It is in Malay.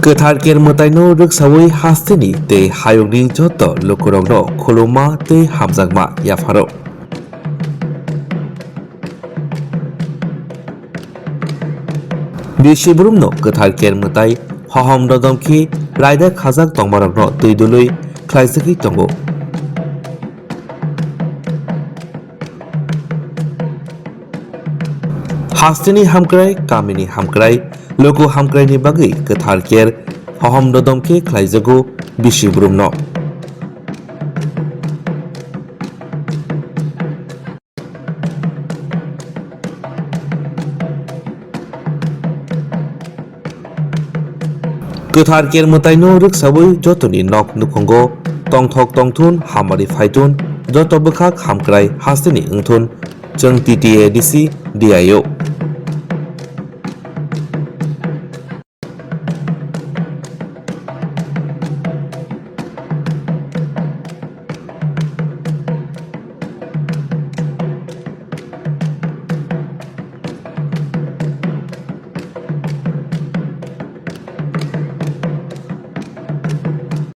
Kwthar ker Mwtai no ruksawi hastini te hayogni Joto lokorogno Khuloma te hamjagma Yapharo. Bishibrumno Kwthar ker Mwtai Kaham dodamki raida khajak tongmarogno tuidului khlaisaki tongo. Hastini hamkrai kamini hamkrai loko hamkrai ni bagi Kwthar ker Kaham dodamki khlaijago Bishibrumno. Kwthar ker Mwtai no ruksawi Jotoni nok nukongo tongthok tongthun hamari phaitun Joto Bwkhak hamkrai hastini ungthun jeng TTAADC DIO.